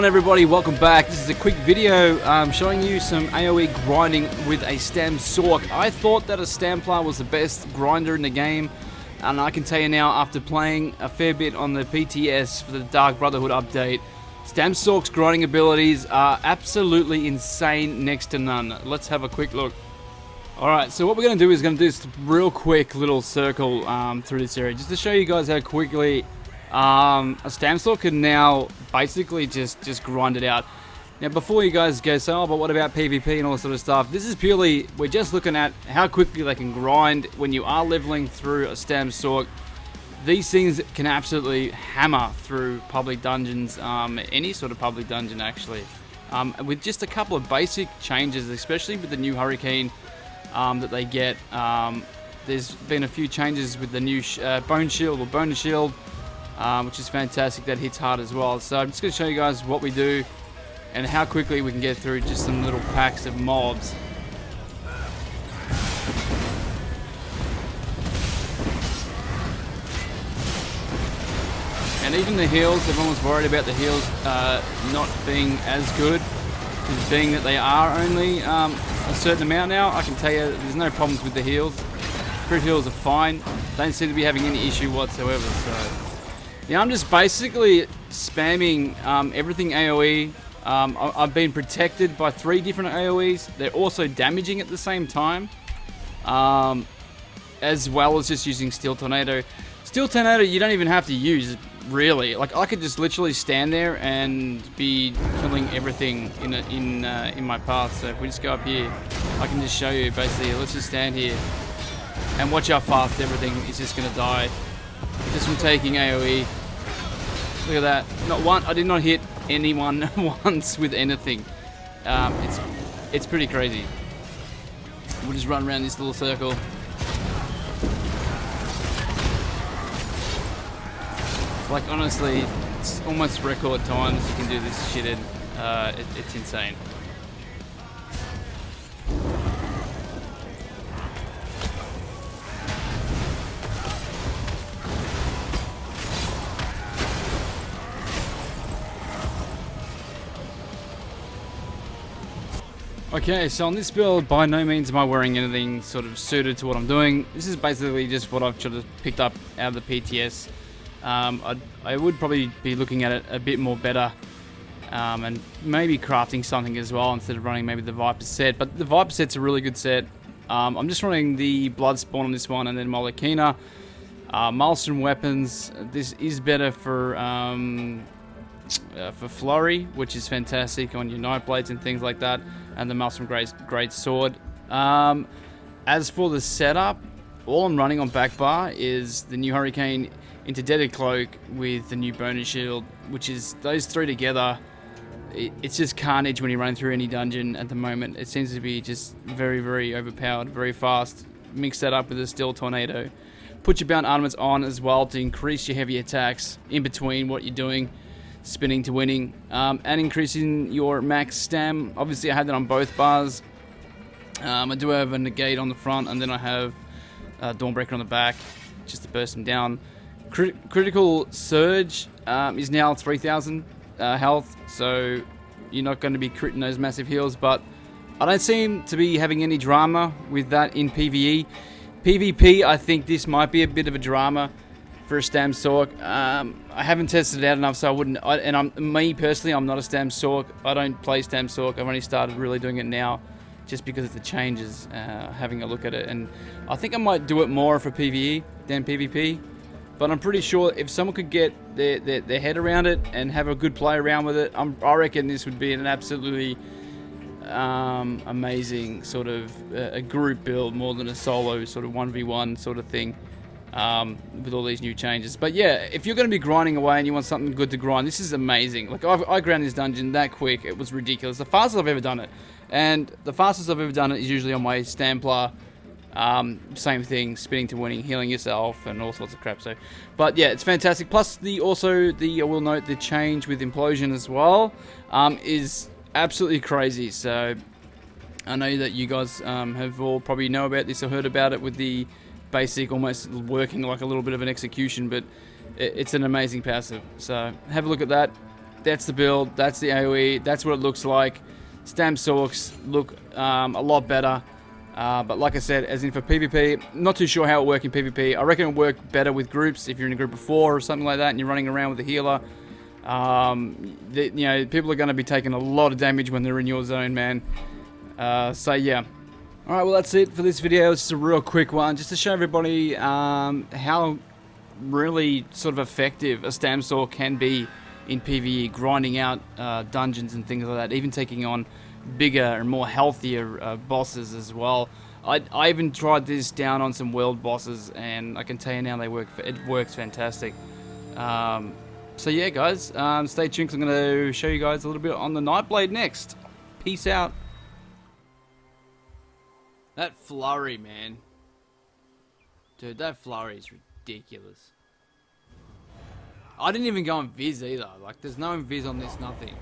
on, everybody? Welcome back. This is a quick video showing you some AOE grinding with a Stam Sorc. I thought that a Templar was the best grinder in the game, and I can tell you now, after playing a fair bit on the PTS for the Dark Brotherhood update, Stam Sorc's grinding abilities are absolutely insane, next to none. Let's have a quick look. Alright, so what we're going to do is this real quick little circle through this area, just to show you guys how quickly a Stam Sorc can now basically just grind it out. Now, before you guys go, so, oh, but what about PvP and all this sort of stuff? This is purely, we're just looking at how quickly they can grind when you are leveling through a Stam Sorc. These things can absolutely hammer through public dungeons, any sort of public dungeon actually. With just a couple of basic changes, especially with the new Hurricane that they get. There's been a few changes with the new Bone Shield or Bonus Shield, which is fantastic. That hits hard as well. So I'm just going to show you guys what we do and how quickly we can get through just some little packs of mobs. And even the heals, everyone was worried about the heals not being as good, because being that they are only a certain amount now, I can tell you there's no problems with the heals. Crit heals are fine. Don't seem to be having any issue whatsoever. So now I'm just basically spamming everything AOE. I've been protected by 3 different AOEs. They're also damaging at the same time, as well as just using Steel Tornado. Steel Tornado you don't even have to use, really. Like, I could just literally stand there and be killing everything in my path. So if we just go up here, I can just show you basically. Let's just stand here and watch how fast everything is just gonna die just from taking AOE. Look at that. Not one. I did not hit anyone once with anything. It's pretty crazy. We'll just run around this little circle. Like, honestly, it's almost record times you can do this shit in. It's insane. Okay, so on this build, by no means am I wearing anything sort of suited to what I'm doing. This is basically just what I've sort of picked up out of the PTS. I would probably be looking at it a bit more better, and maybe crafting something as well instead of running maybe the Viper set. But the Viper set's a really good set. I'm just running the Bloodspawn on this one, and then Molokina. Maelstrom weapons. This is better for Flurry, which is fantastic on your Nightblades and things like that, and the Maelstrom Great Sword. As for the setup, all I'm running on back bar is the new Hurricane into Deaded Cloak with the new Bonus Shield, which is those 3 together. It's just carnage when you run through any dungeon at the moment. It seems to be just very, very overpowered, very fast. Mix that up with a Steel Tornado. Put your bound armaments on as well to increase your heavy attacks in between what you're doing, spinning to winning, and increasing your max stam. Obviously I had that on both bars. I do have a negate on the front, and then I have Dawnbreaker on the back just to burst them down. Critical Surge is now 3000 health, so you're not going to be critting those massive heals, but I don't seem to be having any drama with that in PvE. PvP, I think this might be a bit of a drama for a Stam Sorc. I haven't tested it out enough, so I wouldn't. Me personally, I'm not a Stam Sorc. I don't play Stam Sorc. I've only started really doing it now, just because of the changes. Having a look at it, and I think I might do it more for PvE than PvP. But I'm pretty sure if someone could get their head around it and have a good play around with it, I reckon this would be an absolutely amazing sort of a group build more than a solo sort of 1v1 sort of thing. With all these new changes. But yeah, if you're going to be grinding away and you want something good to grind, this is amazing. Like, I ground this dungeon that quick, it was ridiculous. The fastest I've ever done it. And the fastest I've ever done it is usually on my Templar. Same thing, spinning to winning, healing yourself, and all sorts of crap. So, but yeah, it's fantastic. Plus, I will note the change with Implosion as well is absolutely crazy. So, I know that you guys have all probably know about this or heard about it with the basic, almost working like a little bit of an execution, but it's an amazing passive. So have a look at that. that's the build, that's the AOE, that's what it looks like. Stam Sorcs look a lot better. But like I said, as in for PvP, not too sure how it will work in PvP. I reckon it will work better with groups if you're in a group of 4 or something like that and you're running around with a healer. You know, people are going to be taking a lot of damage when they're in your zone, man. So yeah. Alright, well that's it for this video. It's just a real quick one, just to show everybody how really sort of effective a Stam Sorc can be in PvE, grinding out dungeons and things like that, even taking on bigger and more healthier bosses as well. I even tried this down on some world bosses, and I can tell you now it works fantastic. So yeah, guys, stay tuned 'cause I'm going to show you guys a little bit on the Nightblade next. Peace out. That flurry, man. Dude, that flurry is ridiculous. I didn't even go on Viz either. Like, there's no Viz on this, nothing.